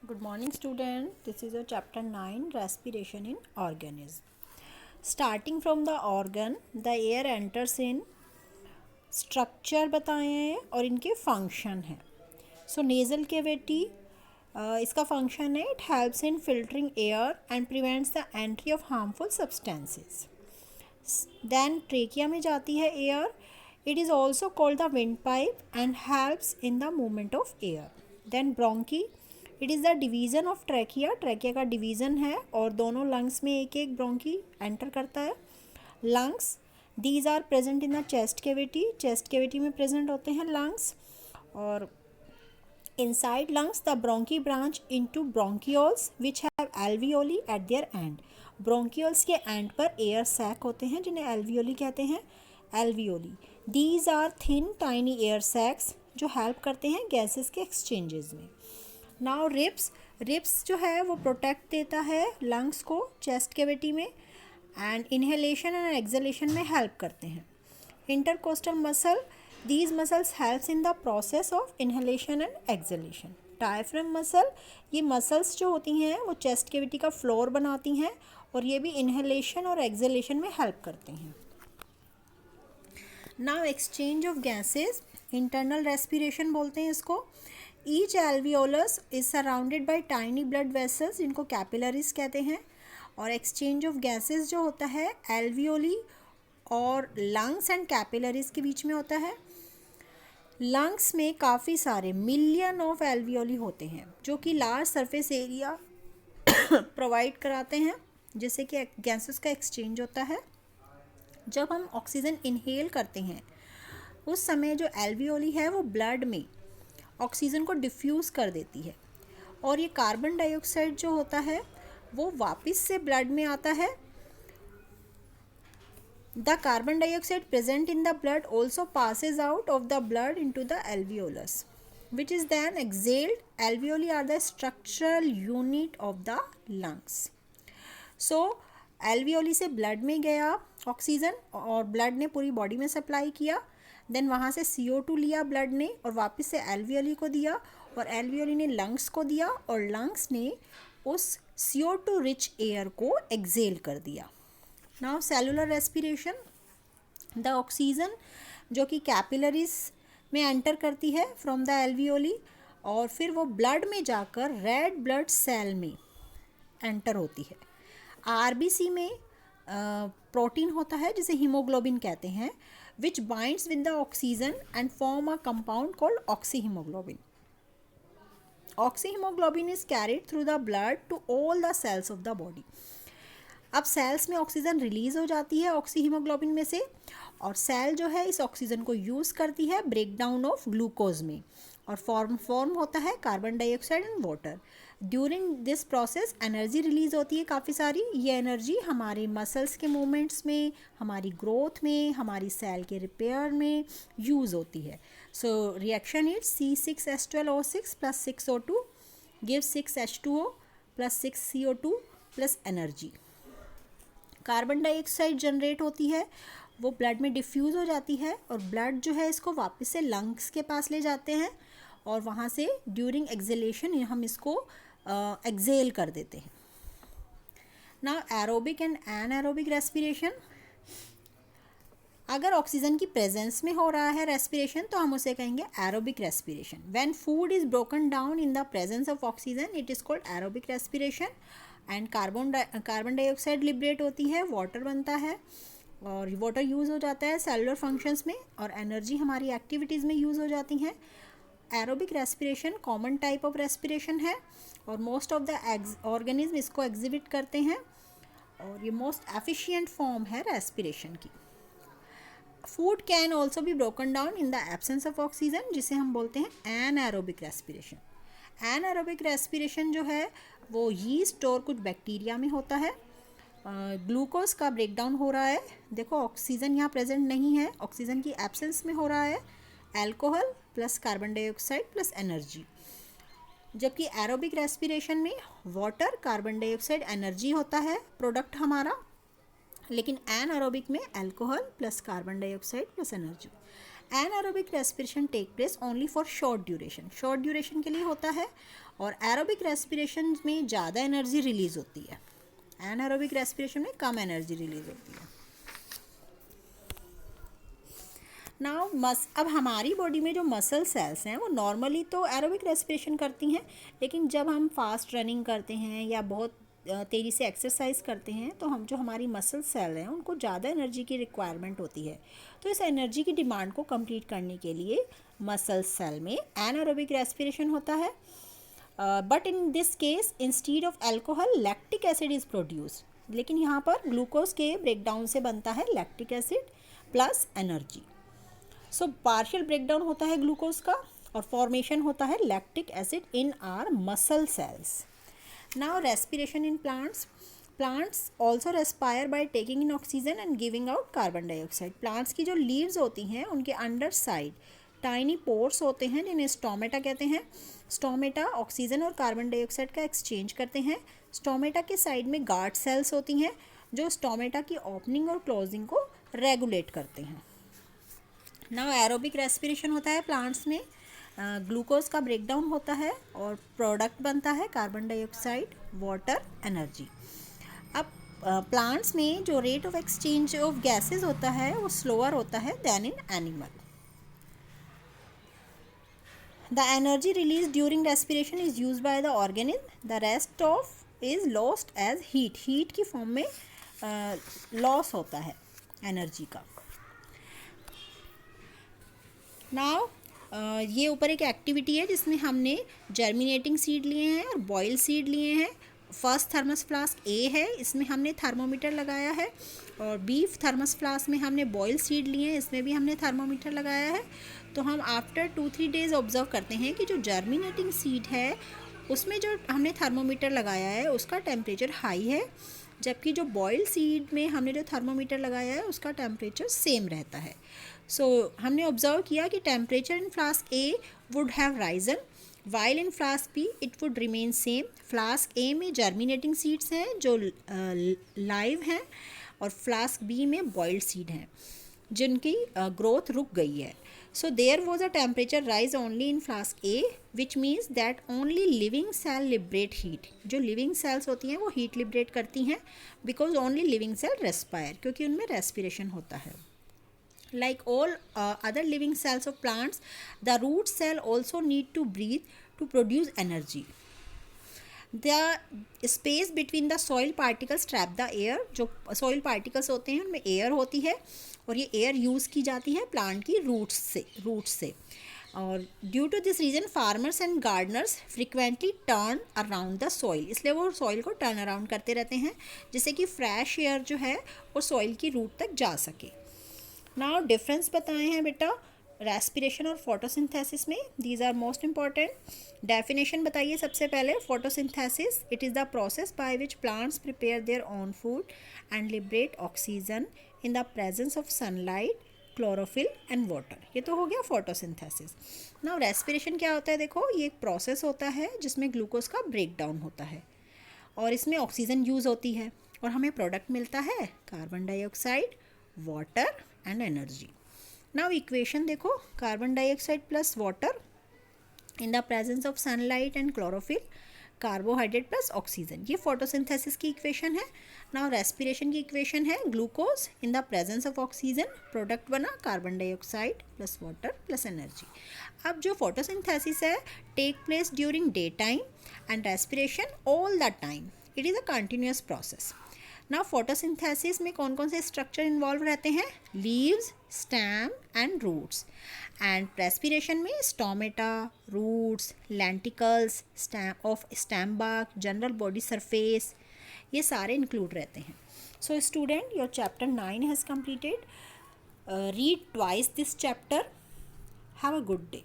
Good morning, student. This is your chapter 9, respiration in organism. Starting from the organ, the air enters in. Structure बताए हैं और इनके function हैं. So nasal cavity इसका function है, it helps in filtering air and prevents the entry of harmful substances. Then trachea में जाती है air. It is also called the wind pipe and helps in the movement of air. Then bronchi, it is the division of trachea. Trachea का division है और दोनों lungs में एक एक ब्रोंकी एंटर करता है. Lungs, these are present in the chest cavity. Chest cavity में प्रेजेंट होते हैं लंग्स. और inside lungs the bronchi branch into bronchioles which have alveoli at their end. Bronchioles के एंड पर एयर सैक होते हैं जिन्हें एल्वियोली कहते हैं. Alveoli, these are thin tiny air sacs जो हेल्प करते हैं गैसेस के एक्सचेंजेस में. नाउ रिप्स जो है वो प्रोटेक्ट देता है लंग्स को चेस्ट कैविटी में एंड इनहेलेशन एंड एक्सहेलेशन में हेल्प करते हैं. Intercostal muscle, these muscles helps in the process of inhalation and exhalation. Diaphragm muscle, ये मसल्स जो होती हैं वो चेस्ट कैविटी का फ्लोर बनाती हैं और ये भी इनहेलेशन और एक्सहेलेशन में हेल्प करते हैं. Now exchange of gases, internal respiration बोलते हैं इसको. Each alveolus is surrounded by tiny blood vessels जिनको कैपिलरीज कहते हैं. और एक्सचेंज ऑफ गैसेस जो होता है एल्वियोली और लंग्स एंड कैपिलरीज के बीच में होता है. लंग्स में काफ़ी सारे मिलियन ऑफ एल्वियोली होते हैं जो कि लार्ज सरफेस एरिया प्रोवाइड कराते हैं जिससे कि गैसेस का एक्सचेंज होता है. जब हम ऑक्सीजन इनहेल करते हैं उस समय जो एल्वियोली है वो ब्लड में ऑक्सीजन को डिफ्यूज़ कर देती है और ये कार्बन डाइऑक्साइड जो होता है वो वापस से ब्लड में आता है. The carbon dioxide present in the blood also passes out of the blood into the alveolus which is then exhaled. Alveoli are the structural unit of the lungs. So alveoli से blood में गया oxygen और blood ने पूरी body में supply किया. Then वहाँ से CO2 लिया ब्लड ने और वापस से एल्वियोली को दिया और एल्वियोली ने लंग्स को दिया और लंग्स ने उस CO2 रिच एयर को एक्सेल कर दिया. Now cellular respiration, the oxygen जो कि कैपिलरीज में एंटर करती है फ्रॉम द एल्वियोली और फिर वो ब्लड में जाकर रेड ब्लड सेल में एंटर होती है. आरबीसी में प्रोटीन होता है जिसे हीमोग्लोबिन कहते हैं which binds with the oxygen and form a compound called oxyhaemoglobin. Oxyhaemoglobin is carried through the blood to all the cells of the body. अब सेल्स में ऑक्सीजन रिलीज हो जाती है ऑक्सीहीमोग्लोबिन में से और सेल जो है इस ऑक्सीजन को यूज़ करती है ब्रेक डाउन ऑफ ग्लूकोज में और फॉर्म होता है carbon dioxide and water. During this process energy release होती है काफ़ी सारी. ये एनर्जी हमारे मसल्स के मूवमेंट्स में, हमारी ग्रोथ में, हमारी सेल के रिपेयर में यूज़ होती है. So reaction is C6H12O6 + 6O2 gives 6H2O + 6CO2 + energy. Carbon dioxide generate होती है, वो ब्लड में डिफ्यूज़ हो जाती है और ब्लड जो है इसको वापस से लंग्स के पास ले जाते हैं और वहाँ से ड्यूरिंग एक्सहेलेशन हम इसको एक्सेल कर देते हैं. Now aerobic and anaerobic respiration. अगर ऑक्सीजन की प्रेजेंस में हो रहा है रेस्पिरेशन तो हम उसे कहेंगे aerobic respiration. When food is broken down in the presence of oxygen it is called aerobic respiration. And carbon dioxide liberate होती है, वाटर बनता है और वाटर यूज़ हो जाता है सेलुलर फंक्शंस में और एनर्जी हमारी एक्टिविटीज़ में यूज़ हो जाती हैं. Aerobic respiration common type of respiration है और मोस्ट ऑफ द ऑर्गेनिज्म इसको एग्जिबिट करते हैं और ये मोस्ट एफिशिएंट फॉर्म है रेस्पिरेशन की. Food can also be broken down in the absence of oxygen जिसे हम बोलते हैं एनारोबिक रेस्पिरेशन. एनारोबिक रेस्पिरेशन जो है वो यीस्ट और कुछ बैक्टीरिया में होता है. ग्लूकोज का ब्रेकडाउन हो रहा है. देखो ऑक्सीजन यहाँ प्रेजेंट नहीं है, ऑक्सीजन की एब्सेंस में हो रहा है. Alcohol plus carbon dioxide plus energy. जबकि एरोबिक रेस्पिरेशन में वाटर, कार्बन डाइऑक्साइड, एनर्जी होता है प्रोडक्ट हमारा. लेकिन एनारोबिक में alcohol plus carbon dioxide plus energy. Anaerobic respiration take place only for short duration के लिए होता है, और एरोबिक रेस्पिरेशन में ज़्यादा एनर्जी रिलीज होती है, एनारोबिक रेस्पिरेशन में कम एनर्जी रिलीज होती है। नाउ अब हमारी बॉडी में जो मसल सेल्स हैं वो नॉर्मली तो एरोबिक रेस्पिरेशन करती हैं, लेकिन जब हम फास्ट रनिंग करते हैं या बहुत तेज़ी से एक्सरसाइज करते हैं तो हमारी मसल सेल हैं उनको ज़्यादा एनर्जी की रिक्वायरमेंट होती है। तो इस एनर्जी की डिमांड को कंप्लीट करने के लिए मसल सेल में एनारोबिक रेस्पिरेशन होता है। But in this case instead of alcohol lactic acid is produced, लेकिन यहाँ पर ग्लूकोज के ब्रेकडाउन से बनता है lactic acid plus energy. So partial breakdown होता है ग्लूकोज का और फॉर्मेशन होता है lactic acid in are muscle cells. Now respiration in plants also respire by taking in oxygen and giving out carbon dioxide. Plants की जो leaves होती हैं उनके अंडर साइड टाइनी पोर्स होते हैं जिन्हें स्टोमेटा कहते हैं। स्टोमेटा ऑक्सीजन और कार्बन डाइऑक्साइड का एक्सचेंज करते हैं। स्टोमेटा के साइड में गार्ड सेल्स होती हैं जो स्टोमेटा की ओपनिंग और क्लोजिंग को रेगुलेट करते हैं। नाउ एरोबिक रेस्पिरेशन होता है प्लांट्स में, ग्लूकोज का ब्रेकडाउन होता है और प्रोडक्ट बनता है कार्बन डाइऑक्साइड, वाटर, एनर्जी। अब प्लांट्स में जो rate of exchange of gases होता है वो स्लोअर होता है than in animal. The energy release during respiration is use by the organism, the rest of is lost as heat की form में लॉस होता है एनर्जी का। नाउ ये ऊपर एक एक्टिविटी है जिसमें हमने जर्मिनेटिंग सीड लिए हैं और बॉयल सीड लिए हैं। फर्स्ट थर्मस फ्लास्क ए है, इसमें हमने थर्मोमीटर लगाया है, और बीफ थर्मस फ्लास्क में हमने बॉयल सीड लिए हैं, इसमें भी हमने थर्मोमीटर लगाया है। तो हम आफ्टर 2-3 डेज ऑब्जर्व करते हैं कि जो जर्मिनेटिंग सीड है उसमें जो हमने थर्मोमीटर लगाया है उसका टेम्परेचर हाई है, जबकि जो बॉयल सीड में हमने जो थर्मोमीटर लगाया है उसका टेम्परेचर सेम रहता है। सो हमने ऑब्जर्व किया कि temperature in flask A would have risen while in flask B it would remain same. Flask A में जर्मिनेटिंग सीड्स हैं जो लाइव हैं, और फ्लास्क बी में बॉइल्ड सीड हैं जिनकी ग्रोथ रुक गई है। So there was a temperature rise only in flask A which means that only living cell liberate heat. जो लिविंग सेल्स होती हैं वो हीट लिबरेट करती हैं because only living cell respire, क्योंकि उनमें रेस्पिरेशन होता है। Like all other living cells of plants, the root cell also need to breathe to produce energy. The space between the soil particles trap the air. जो soil particles होते हैं उनमें air होती है और ये air यूज़ की जाती है plant की roots से। और due to this reason farmers and gardeners frequently turn around the soil, इसलिए वो सॉइल को टर्न अराउंड करते रहते हैं जिससे कि फ्रेश एयर जो है वो सॉइल की रूट तक जा सके। नाउ डिफरेंस बताए हैं बेटा रेस्पिरेशन और फोटोसिंथेसिस में, these are most important. Definition बताइए सबसे पहले। Photosynthesis it is the process by which plants prepare their own food and liberate oxygen in the presence of sunlight, chlorophyll and water. ये तो हो गया फोटोसिंथेसिस। नाउ रेस्पिरेशन क्या होता है, देखो ये एक प्रोसेस होता है जिसमें ग्लूकोज का ब्रेकडाउन होता है और इसमें ऑक्सीजन यूज़ होती है और हमें प्रोडक्ट मिलता है carbon dioxide, water and energy. Now equation देखो, carbon dioxide plus water in the presence of sunlight and chlorophyll, carbohydrate plus oxygen, ये फोटोसिंथेसिस की इक्वेशन है। नाउ रेस्पिरेशन की इक्वेशन है glucose in the presence of oxygen, product बना carbon dioxide plus water plus energy. अब जो photosynthesis है take place during day time and respiration all the time, it is a continuous process. Now photosynthesis में कौन कौन से structure involve रहते हैं, leaves, stem and roots. And respiration में stomata, roots, lenticels, stem bark, general body surface, ये सारे include रहते हैं। So student, your chapter 9 has completed. Read twice this chapter. Have a good day.